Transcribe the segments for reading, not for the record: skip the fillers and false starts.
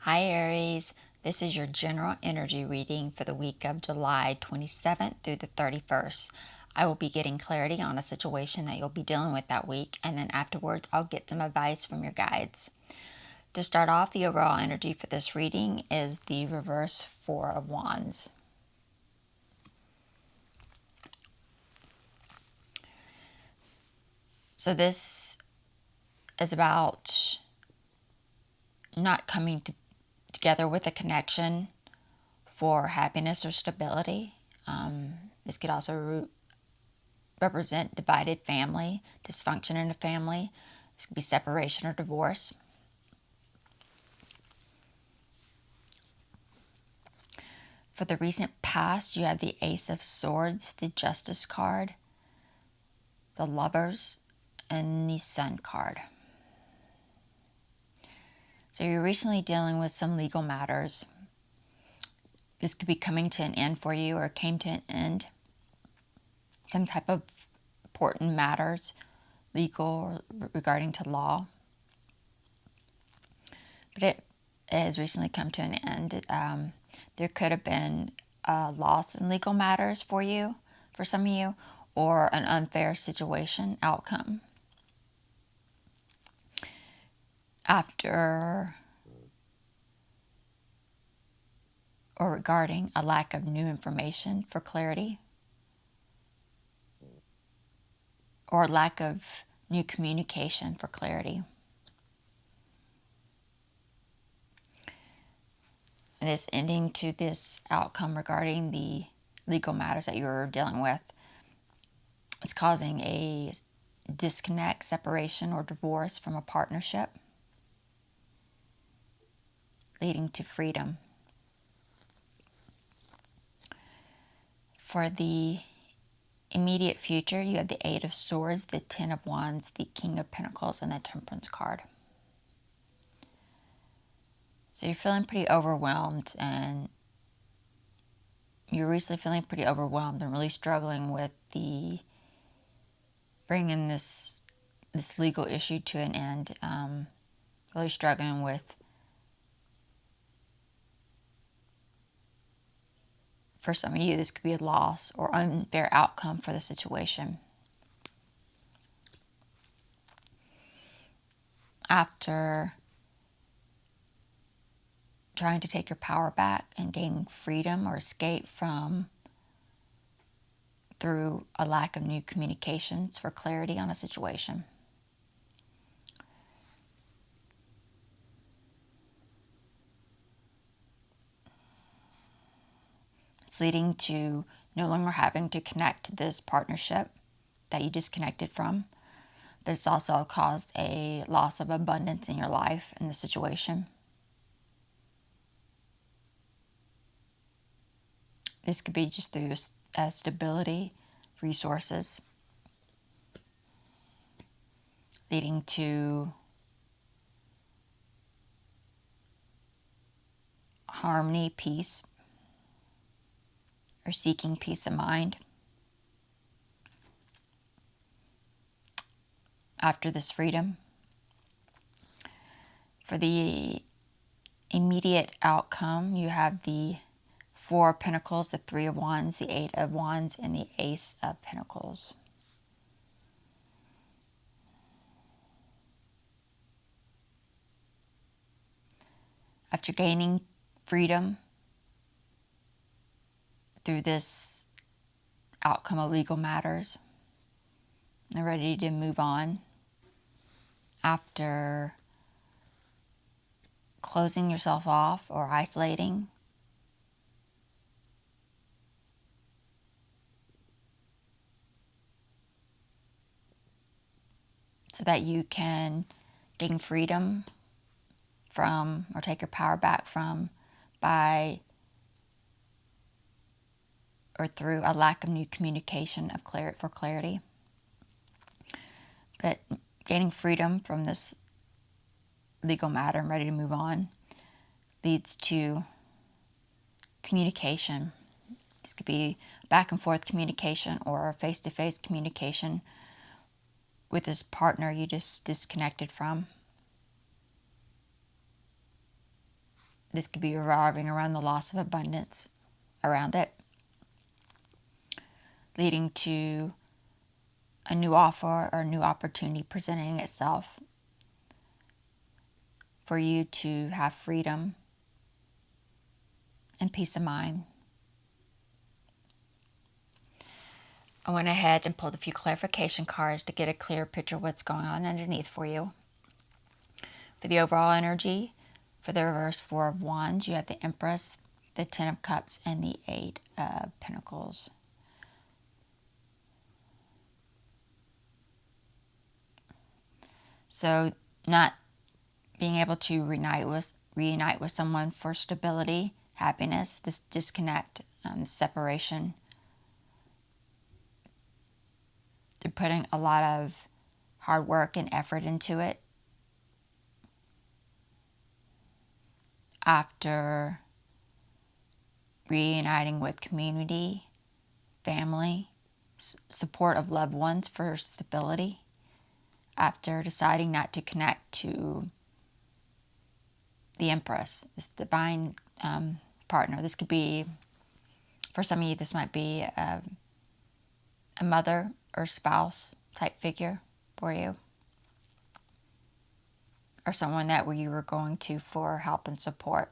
Hi Aries, this is your general energy reading for the week of July 27th through the 31st. I will be getting clarity on a situation that you'll be dealing with that week, and then afterwards I'll get some advice from your guides. To start off, the overall energy for this reading is the reverse Four of Wands. So this is about not coming together with a connection for happiness or stability. This could also represent divided family, dysfunction in a family. This could be separation or divorce. For the recent past, you have the Ace of Swords, the Justice card, the Lovers, and the Sun card. So you're recently dealing with some legal matters. This could be coming to an end for you or came to an end. Some type of important matters, legal or regarding to law. But it has recently come to an end. There could have been a loss in legal matters for you, for some of you, or an unfair situation outcome. After or regarding a lack of new information for clarity, or lack of new communication for clarity. And this ending to this outcome regarding the legal matters that you're dealing with is causing a disconnect, separation, or divorce from a partnership, leading to freedom. For the immediate future, you have the Eight of Swords, the Ten of Wands, the King of Pentacles, and the Temperance card. So you're feeling pretty overwhelmed, and you're recently feeling pretty overwhelmed and really struggling with bringing this legal issue to an end. Really struggling with, for some of you, this could be a loss or unfair outcome for the situation. After trying to take your power back and gain freedom or escape from through a lack of new communications for clarity on a situation. It's leading to no longer having to connect to this partnership that you disconnected from. But it's also caused a loss of abundance in your life in the situation. This could be just through stability, resources, leading to harmony, peace, or seeking peace of mind. After this freedom. For the immediate outcome, you have the Four of Pentacles, the Three of Wands, the Eight of Wands, and the Ace of Pentacles. After gaining freedom through this outcome of legal matters, and ready to move on, after closing yourself off or isolating, so that you can gain freedom from or take your power back from by or through a lack of new communication of for clarity. But gaining freedom from this legal matter and ready to move on leads to communication. This could be back and forth communication or face-to-face communication with this partner you just disconnected from. This could be revolving around the loss of abundance around it, leading to a new offer or a new opportunity presenting itself for you to have freedom and peace of mind. I went ahead and pulled a few clarification cards to get a clear picture of what's going on underneath for you. For the overall energy, for the reverse Four of Wands, you have the Empress, the Ten of Cups, and the Eight of Pentacles. So not being able to reunite with someone for stability, happiness, this disconnect, separation. They're putting a lot of hard work and effort into it. After reuniting with community, family, support of loved ones for stability, after deciding not to connect to the Empress, this divine partner. This could be, for some of you, this might be a mother or spouse type figure for you, or someone that you were going to for help and support,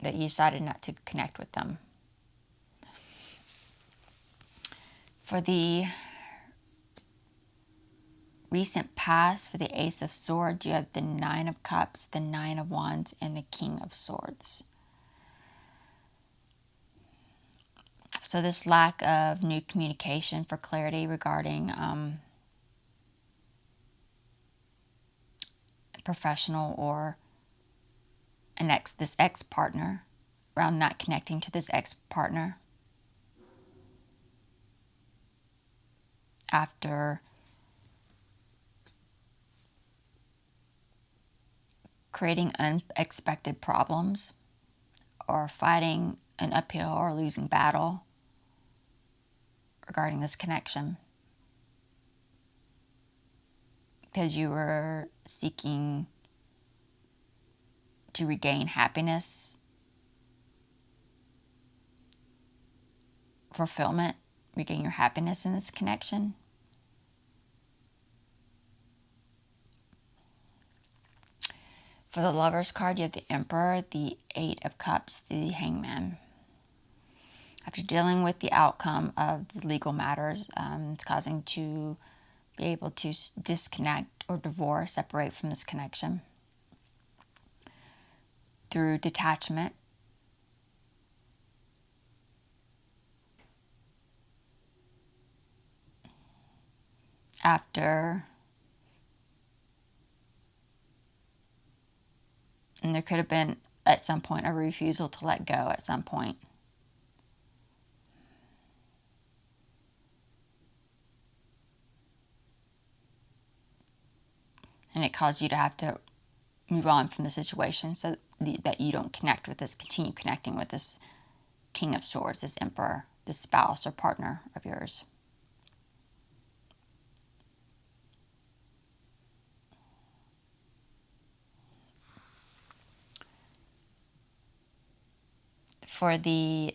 that you decided not to connect with them. For the recent past, for the Ace of Swords, you have the Nine of Cups, the Nine of Wands, and the King of Swords. So this lack of new communication for clarity regarding professional or this ex-partner, around not connecting to this ex-partner after creating unexpected problems or fighting an uphill or losing battle regarding this connection, because you were seeking to regain happiness, fulfillment, regain your happiness in this connection. For the Lovers card, you have the Emperor, the Eight of Cups, the Hangman. After dealing with the outcome of the legal matters, it's causing to be able to disconnect or divorce, separate from this connection through detachment. And there could have been at some point a refusal to let go at some point. And it caused you to have to move on from the situation so that you don't continue connecting with this King of Swords, this Emperor, this spouse or partner of yours. For the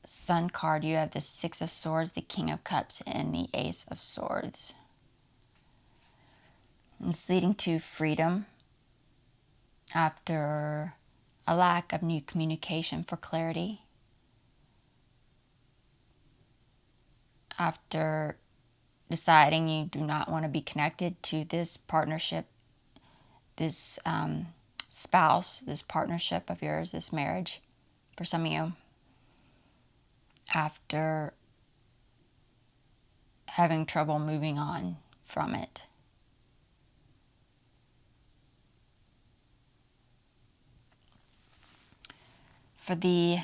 Sun card, you have the Six of Swords, the King of Cups, and the Ace of Swords. It's leading to freedom after a lack of new communication for clarity. After deciding you do not want to be connected to this partnership, this spouse, this partnership of yours, this marriage, for some of you. After having trouble moving on from it. For the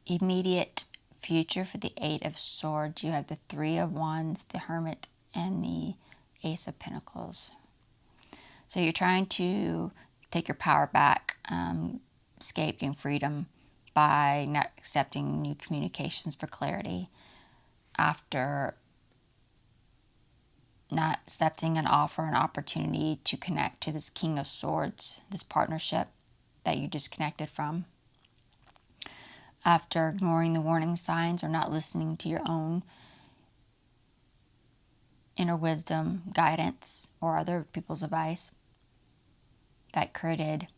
immediate future, for the Eight of Swords, you have the Three of Wands, the Hermit, and the Ace of Pentacles. So you're trying to take your power back, escape, gain freedom by not accepting new communications for clarity after not accepting an offer, an opportunity to connect to this King of Swords, this partnership that you disconnected from. After ignoring the warning signs or not listening to your own inner wisdom, guidance, or other people's advice, that created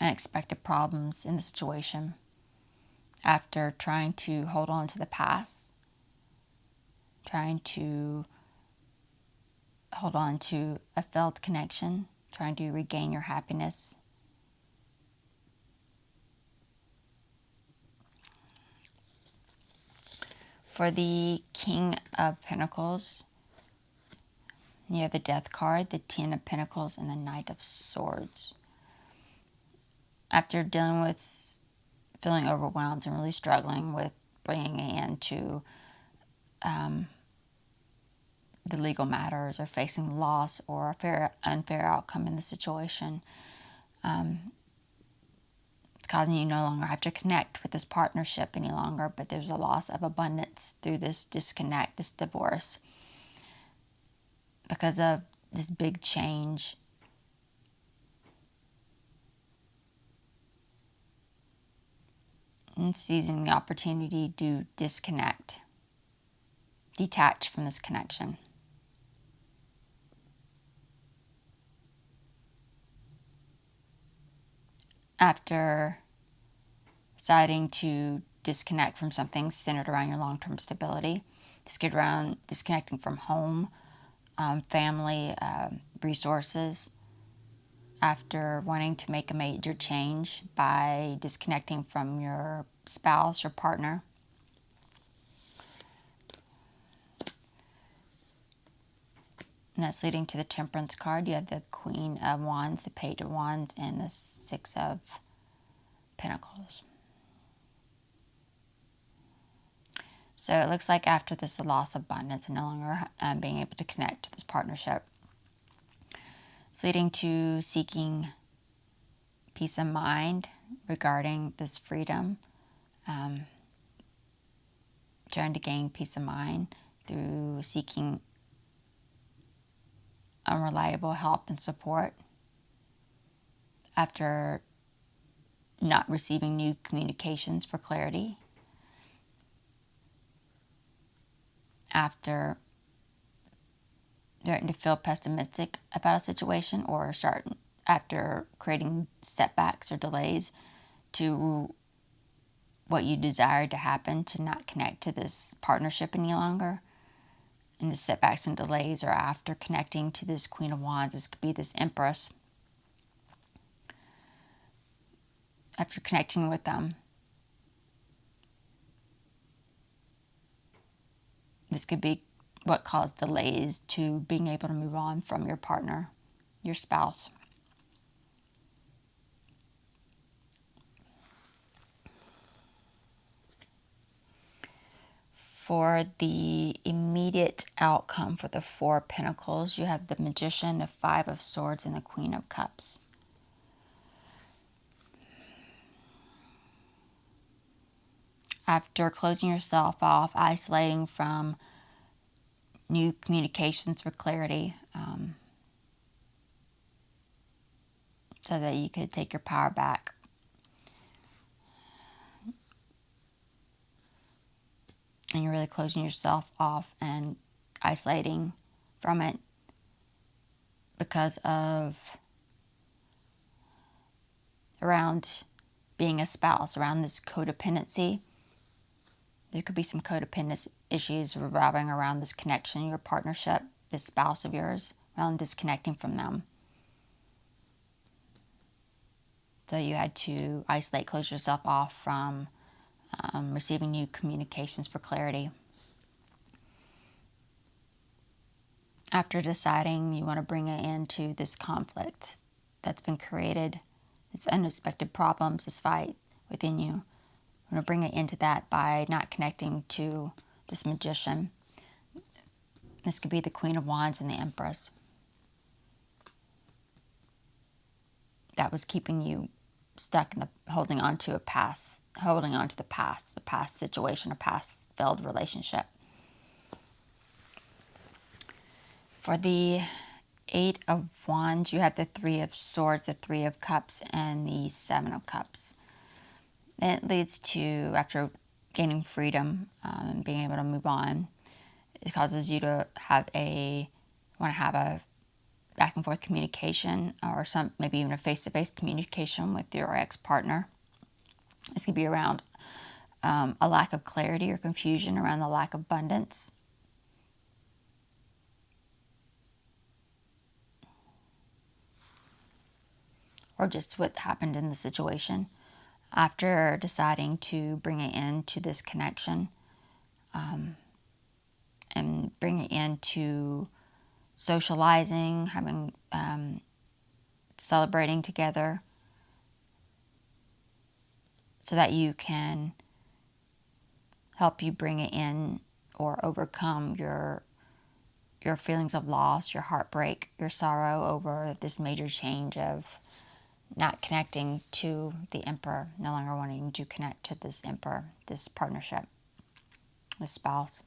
unexpected problems in the situation. After trying to hold on to the past, trying to hold on to a failed connection, trying to regain your happiness. For the King of Pentacles, you have the Death card, the Ten of Pentacles, and the Knight of Swords. After dealing with feeling overwhelmed and really struggling with bringing an end to the legal matters or facing loss or a unfair outcome in the situation, it's causing you no longer have to connect with this partnership any longer, but there's a loss of abundance through this disconnect, this divorce, because of this big change. And seizing the opportunity to disconnect, detach from this connection. After deciding to disconnect from something centered around your long-term stability, disconnecting from home, family, resources, after wanting to make a major change by disconnecting from your spouse or partner. And that's leading to the Temperance card. You have the Queen of Wands, the Page of Wands, and the Six of Pentacles. So it looks like after this loss of abundance and no longer being able to connect to this partnership, it's leading to seeking peace of mind regarding this freedom, trying to gain peace of mind through seeking unreliable help and support after not receiving new communications for clarity, after starting to feel pessimistic about a situation, or after creating setbacks or delays to what you desired to happen, to not connect to this partnership any longer. And the setbacks and delays are after connecting to this Queen of Wands. This could be this Empress. After connecting with them, this could be what caused delays to being able to move on from your partner, your spouse. For the immediate outcome for the Four of Pentacles, you have the Magician, the Five of Swords, and the Queen of Cups. After closing yourself off, isolating from new communications for clarity, so that you could take your power back. And you're really closing yourself off and isolating from it because of around being a spouse, around this codependency. There could be some codependent issues revolving around this connection, your partnership, this spouse of yours, around disconnecting from them. So you had to isolate, close yourself off from receiving new communications for clarity. After deciding you want to bring an end to this conflict that's been created, this unexpected problems, this fight within you, you want to bring an end to that by not connecting to this Magician. This could be the Queen of Wands and the Empress. That was keeping you stuck in holding on to the past, a past situation, a past failed relationship. For the Eight of Wands, you have the Three of Swords, the Three of Cups, and the Seven of Cups. It leads to, after gaining freedom and being able to move on, it causes you to want to have a back and forth communication, or maybe even a face-to-face communication with your ex-partner. This could be around a lack of clarity or confusion around the lack of abundance. Or just what happened in the situation. After deciding to bring it into this connection, and bring it into socializing, having, celebrating together, so that you can help you bring it in or overcome your feelings of loss, your heartbreak, your sorrow over this major change of not connecting to the Emperor, no longer wanting to connect to this Emperor, this partnership, this spouse.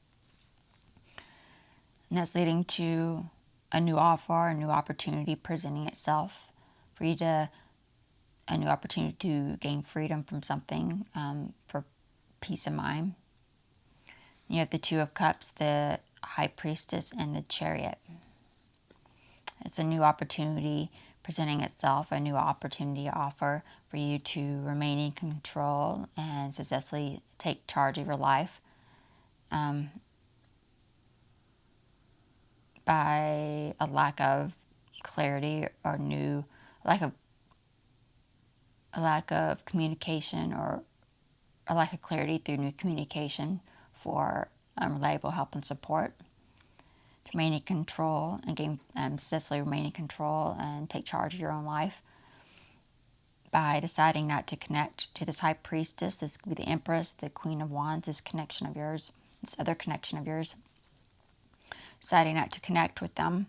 And that's leading to a new offer, a new opportunity presenting itself for you a new opportunity to gain freedom from something, for peace of mind. You have the Two of Cups, the High Priestess, and the Chariot. It's a new opportunity presenting itself, a new opportunity offer for you to remain in control and successfully take charge of your life, by a lack of clarity or a lack of communication, or a lack of clarity through new communication for reliable help and support. To remain in control and successfully remain in control and take charge of your own life by deciding not to connect to this High Priestess. This could be the Empress, the Queen of Wands, this connection of yours, this other connection of yours. Deciding not to connect with them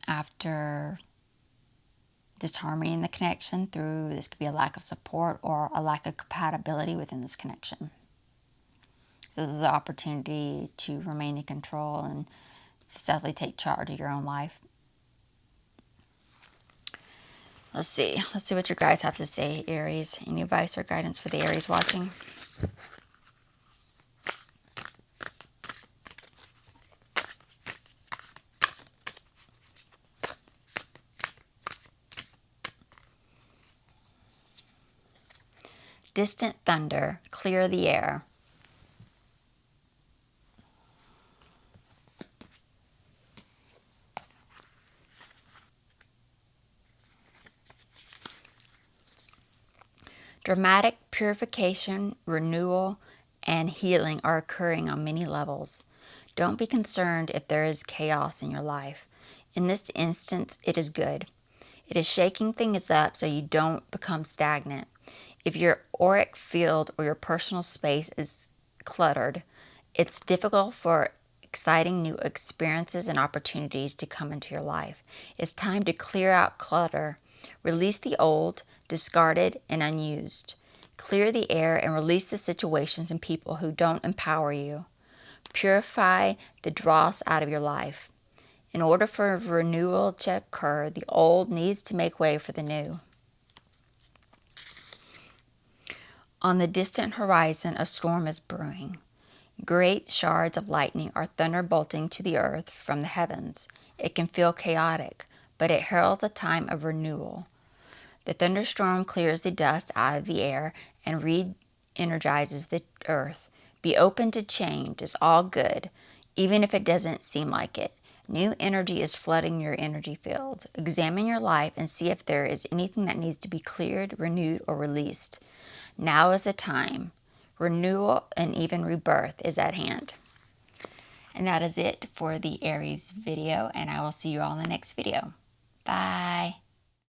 after disharmony in the connection through, this could be a lack of support or a lack of compatibility within this connection. So this is an opportunity to remain in control and successfully take charge of your own life. Let's see what your guides have to say, Aries. Any advice or guidance for the Aries watching? Distant thunder, clear the air. Dramatic purification, renewal, and healing are occurring on many levels. Don't be concerned if there is chaos in your life. In this instance, it is good. It is shaking things up so you don't become stagnant. If your auric field or your personal space is cluttered, it's difficult for exciting new experiences and opportunities to come into your life. It's time to clear out clutter. Release the old, discarded, and unused. Clear the air and release the situations and people who don't empower you. Purify the dross out of your life. In order for renewal to occur, the old needs to make way for the new. On the distant horizon, a storm is brewing. Great shards of lightning are thunderbolting to the earth from the heavens. It can feel chaotic, but it heralds a time of renewal. The thunderstorm clears the dust out of the air and re-energizes the earth. Be open to change. It's all good, even if it doesn't seem like it. New energy is flooding your energy field. Examine your life and see if there is anything that needs to be cleared, renewed, or released. Now is the time. Renewal and even rebirth is at hand. And that is it for the Aries video, and I will see you all in the next video. Bye.